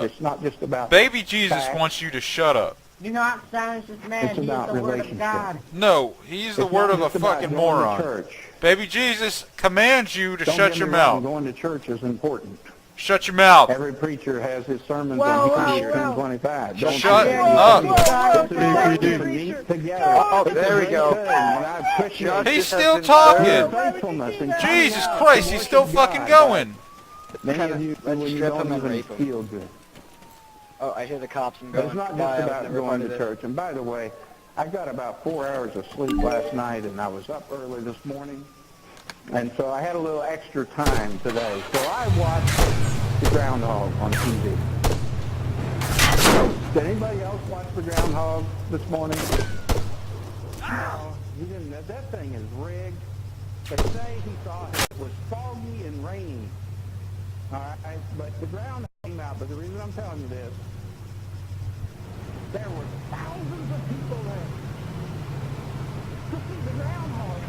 It's not just about Baby Jesus facts. wants you to shut up. Do not silence this man. It's He is about the word of relationship. God. No, he's the It's word not of a just about fucking going to moron. church. Baby Jesus commands you to Don't shut get your me wrong, mouth. going to church is important. Shut your mouth. Every preacher has his sermons Whoa, on whoa, Hebrews whoa. 10:25. Shut up. Together. Oh, there we go. And I appreciate He's Justice still has been talking. served. faithfulness and Jesus Christ, he's still fucking going. Many of you, Let's when you strip don't him and even rape him. feel good. Oh, I hear the cops. I'm But going. it's not Bye, just I was about never going part to of this. church. And by the way, I got about 4 hours of sleep last night, and I was up early this morning. And so I had a little extra time today. So I watched the groundhog on TV. Did anybody else watch the groundhog this morning? No, you didn't. That thing is rigged. They say he thought it was foggy and rainy. All right, but the groundhog came out. But the reason I'm telling you this, there were thousands of people there to see the groundhog.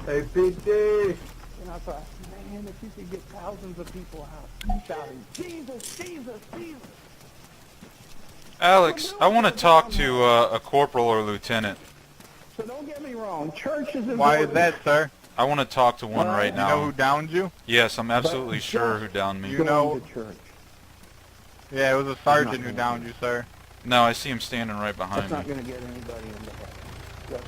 APD. And I thought, man, if you could get thousands of people out shouting, Jesus, Jesus, Jesus. Alex, I want to talk to a corporal or lieutenant. So don't get me wrong, church is important. Why is that, sir? I want to talk to one right You know who now. downed you? Yes, I'm absolutely sure who downed me. You know- Going to church. Yeah, it was a sergeant who downed you, sir. No, I see him standing right behind That's not me. going to get anybody into heaven.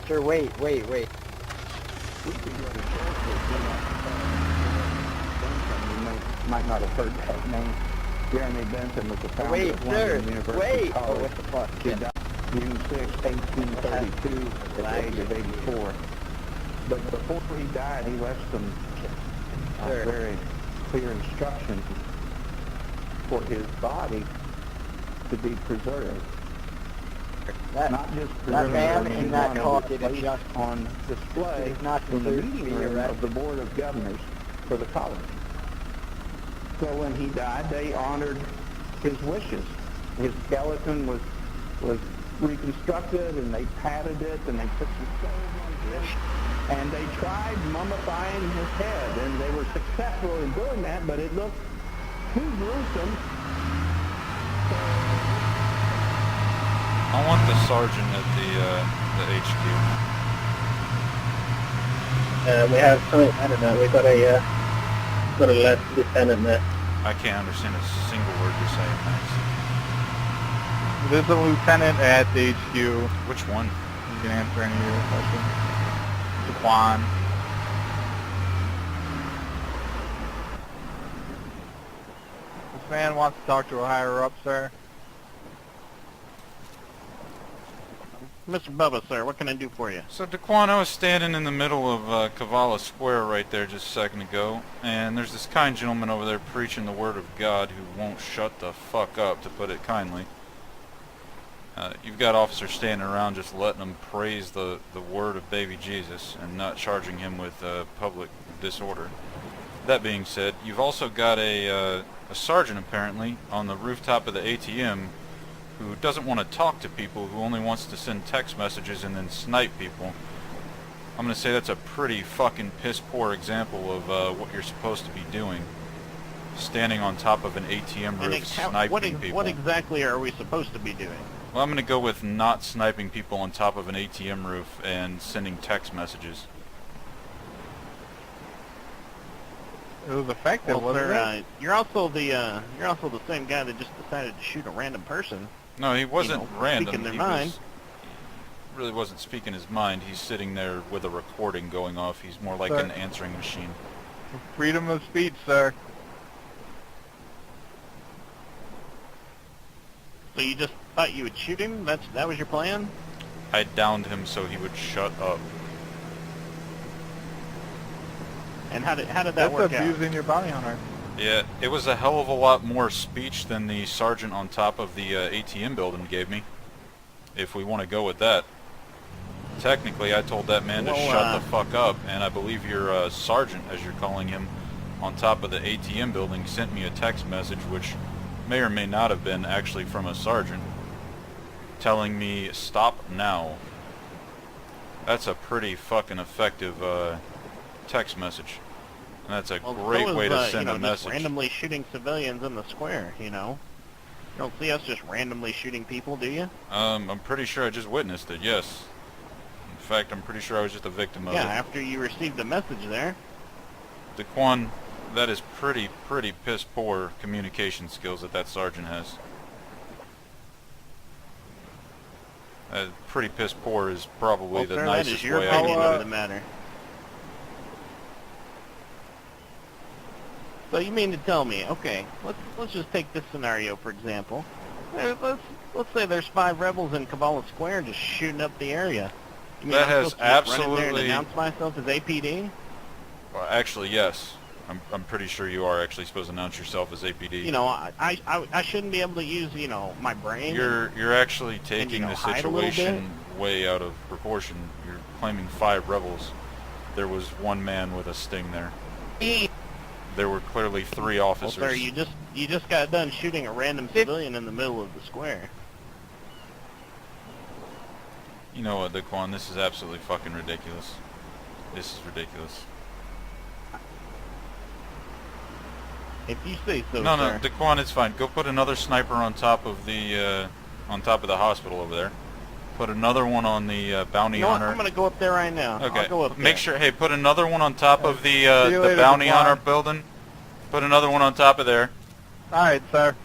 Sir, wait. We could go to church with, you might not have heard that name. Jeremy Bentham was the founder Wait, of sir, London University wait. College. Oh, what the fuck? He died June 6, 1832, at the age of 84. But before he died, he left some Sir. very clear instructions for his body to be preserved. Not just that preserved, man but in he that wanted car it did placed it just- on display He's not in the considered to meeting be room arrested. of the Board of Governors for the college. So when he died, they honored his wishes. His skeleton was reconstructed, and they padded it, and they put some stones on it, and they tried mummifying his head, and they were successful in doing that, but it looked too gruesome. I want the sergeant at the HQ. We have something, I don't know, we've got a lieutenant there. I can't understand a single word you're saying, Max. There's a lieutenant at the HQ. Which one? You can answer any of your questions. Jaquan. This man wants to talk to a higher up, sir. Mr. Bubba, sir, what can I do for you? So, Daquan, I was standing in the middle of Cavala Square right there just a second ago, and there's this kind gentleman over there preaching the Word of God who won't shut the fuck up, to put it kindly. You've got officers standing around just letting him praise the Word of baby Jesus and not charging him with public disorder. That being said, you've also got a sergeant, apparently, on the rooftop of the ATM who doesn't want to talk to people, who only wants to send text messages and then snipe people. I'm going to say that's a pretty fucking piss-poor example of what you're supposed to be doing. Standing on top of an ATM roof sniping people. What exactly are we supposed to be doing? Well, I'm going to go with not sniping people on top of an ATM roof and sending text messages. It was effective, Well, wasn't sir, it? you're also the same guy that just decided to shoot a random person. No, he wasn't random. Speaking their He mind. really wasn't speaking his mind. He's sitting there with a recording going off. He's more like Sir. an answering machine. Freedom of speech, sir. So you just thought you would shoot him? That was your plan? I downed him so he would shut up. And how did that That's work out? abusing your bounty hunter. Yeah, it was a hell of a lot more speech than the sergeant on top of the ATM building gave me, if we want to go with that. Technically, I told that man to shut the fuck up, and I believe your sergeant, as you're calling him, on top of the ATM building sent me a text message which may or may not have been actually from a sergeant. telling me stop now. That's a pretty fucking effective text message. And that's a great way to send a just message. randomly shooting civilians in the square, you know. You don't see us just randomly shooting people, do you? I'm pretty sure I just witnessed it, yes. In fact, I'm pretty sure I was just a victim of Yeah, it. after you received the message there. Daquan, that is pretty piss poor communication skills that sergeant has. Pretty piss poor is probably Well, the sir, that nicest is your way I opinion can of put the it. matter. So you mean to tell me, okay, let's just take this scenario for example. Let's say there's 5 rebels in Cavala Square just shooting up the area. You mean That I'm has supposed to just run in there and absolutely- announce myself as APD? Well, actually, yes. I'm pretty sure you are actually supposed to announce yourself as APD. You know, I shouldn't be able to use, you know, my brain. You're actually taking the hide a little situation way out of proportion. You're claiming 5 rebels. There was 1 man with a sting there. There were clearly 3 Well, officers. sir, you just got done shooting a random civilian in the middle of the square. You know what, Daquan? This is absolutely fucking ridiculous. This is ridiculous. If you say so, No, sir. Daquan, it's fine. Go put another sniper on top of the hospital over there. Put another one on the bounty You know what? hunter. I'm gonna go up there right now. Okay. I'll go up Make there. sure. Hey, put another one on top of the See you later, bounty Daquan. hunter building. Put another one on top of there. Alright, sir.